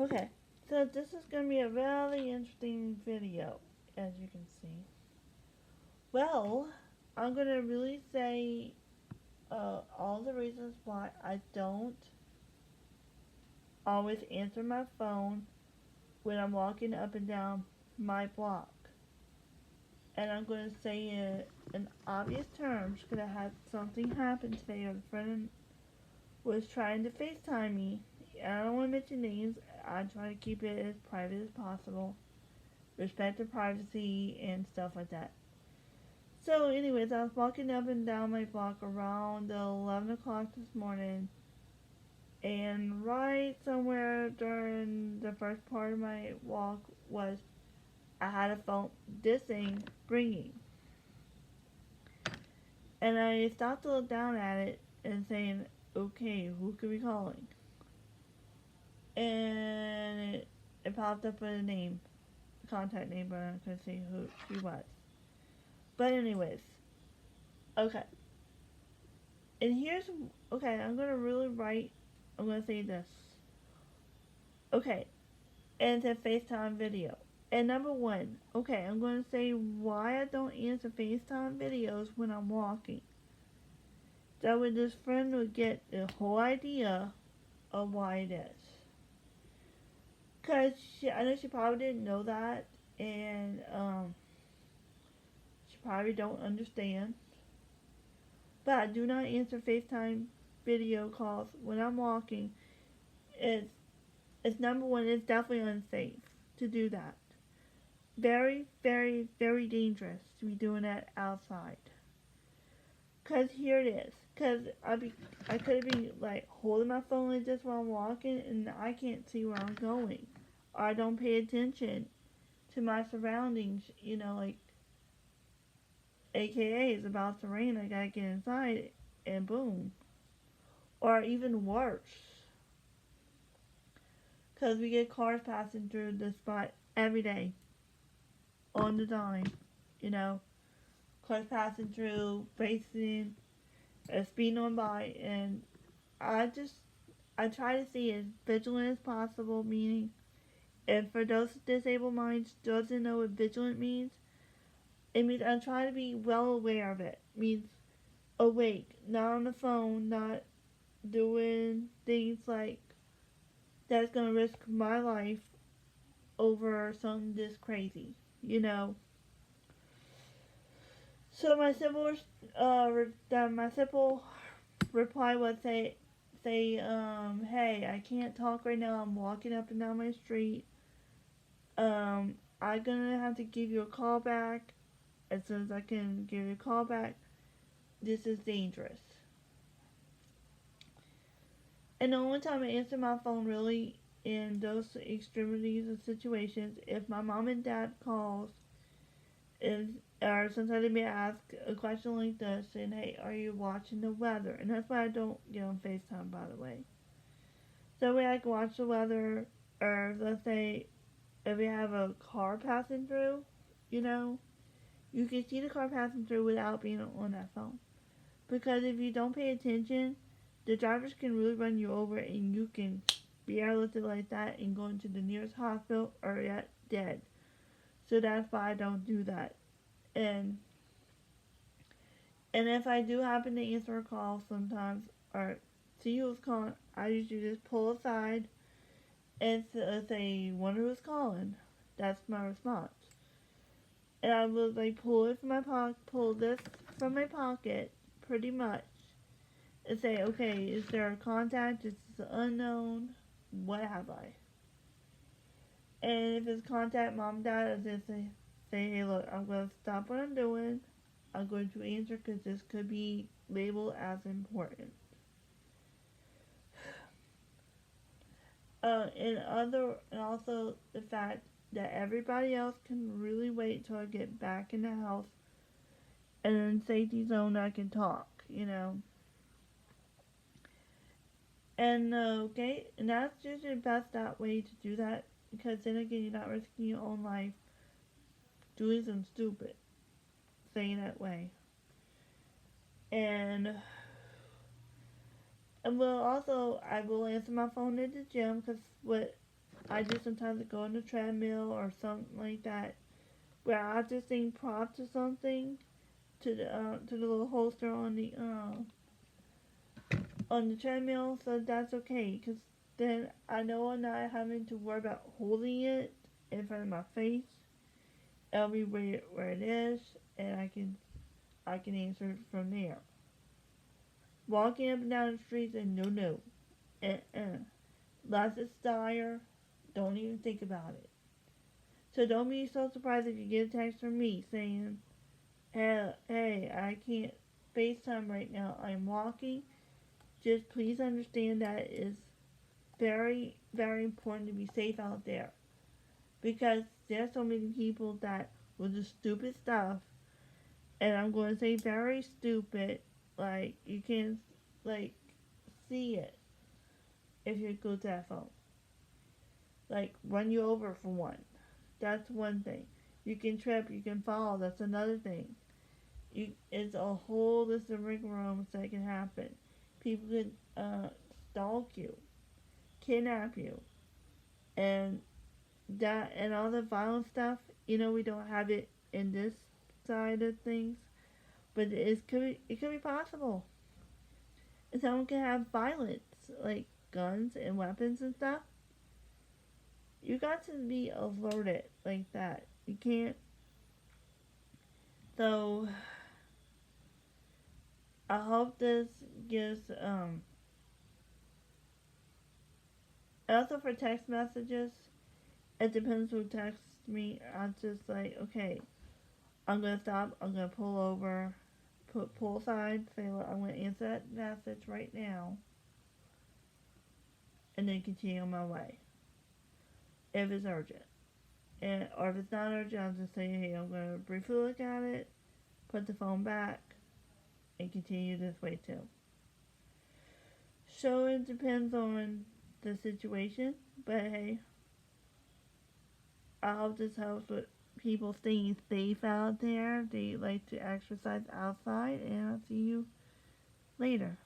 Okay, so this is going to be a really interesting video, as you can see. Well, I'm going to really say all the reasons why I don't always answer my phone when I'm walking up and down my block. And I'm going to say it in obvious terms because I had something happen today. A friend was trying to FaceTime me. I don't want to mention names. I try to keep it as private as possible. Respect their privacy and stuff like that. So, anyways, I was walking up and down my block around 11 o'clock this morning, and right somewhere during the first part of my walk was I had a phone, this thing, ringing. And I stopped to look down at it and saying, okay, who could be calling? And it popped up with a name, a contact name, but I'm not going to say who she was. But anyways, okay. And here's, okay, I'm going to really write, I'm going to say this. Okay, and it's a FaceTime video. And number one, okay, I'm going to say why I don't answer FaceTime videos when I'm walking. That way this friend would get the whole idea of why it is. Because I know she probably didn't know that, and she probably don't understand. But I do not answer FaceTime video calls when I'm walking. It's, it's number one, it's definitely unsafe to do that. Very, very, very dangerous to be doing that outside. Cause here it is. Cause I could be like holding my phone like this while I'm walking, and I can't see where I'm going, or I don't pay attention to my surroundings. You know, like AKA it's about to rain. I gotta get inside, and boom. Or even worse, cause we get cars passing through this spot every day, on the dime. You know, cars passing through, racing, speeding on by, and I try to see as vigilant as possible, meaning, and for those disabled minds doesn't know what vigilant means, it means I try to be well aware of it. It means awake, not on the phone, not doing things like that's gonna risk my life over something this crazy, you know. So my simple reply was hey, I can't talk right now. I'm walking up and down my street. I'm gonna have to give you a call back as soon as I can give you a call back. This is dangerous. And the only time I answer my phone really in those extremities of situations, if my mom and dad calls, is or sometimes they may ask a question like this, saying, "Hey, are you watching the weather?" And that's why I don't get on FaceTime, by the way. So that way I can watch the weather, or let's say if we have a car passing through, you know, you can see the car passing through without being on that phone. Because if you don't pay attention, the drivers can really run you over and you can be airlifted like that and go into the nearest hospital or yet dead. So that's why I don't do that. And and if I do happen to answer a call sometimes or see who's calling, I usually just pull aside and say, wonder who's calling. That's my response. And I will like pull it from my pocket, pull this from my pocket, pretty much, and say, okay, is there a contact? Is this unknown? What have I? And if it's contact mom, dad, I just say, hey, look, I'm going to stop what I'm doing. I'm going to answer because this could be labeled as important. And also the fact that everybody else can really wait till I get back in the house and in safety zone I can talk, you know. And okay, and that's usually the best that way to do that because then again you're not risking your own life doing something stupid, saying that way. And well, also I will answer my phone at the gym because what I do sometimes go on the treadmill or something like that, where I just sing props or something to the little holster on the treadmill, so that's okay, because then I know I'm not having to worry about holding it in front of my face. It'll be where it is, and I can answer from there. Walking up and down the streets and no. Unless it's dire, don't even think about it. So don't be so surprised if you get a text from me saying, hey, I can't FaceTime right now. I'm walking. Just please understand that it is very, very important to be safe out there. Because there's so many people that will do stupid stuff. And I'm going to say very stupid. Like, you can't, like, see it if you go to that phone. Like, run you over for one. That's one thing. You can trip, you can fall. That's another thing. It's a whole list of rigmaroles that can happen. People can stalk you, kidnap you, and and all the violent stuff. We don't have it in this side of things, but it could be possible. And someone can have violence, like guns and weapons and stuff. You got to be alerted like that. You can't. So I hope this gives also for text messages, it depends who texts me. I'm just like, okay, I'm gonna stop, I'm gonna pull over, pull aside, say, look, I'm gonna answer that message right now, and then continue on my way. If it's urgent. Or if it's not urgent, I'll just say, hey, I'm gonna briefly look at it, put the phone back, and continue this way too. So it depends on the situation, but hey, I hope this helps with people staying safe out there. They like to exercise outside, and I'll see you later.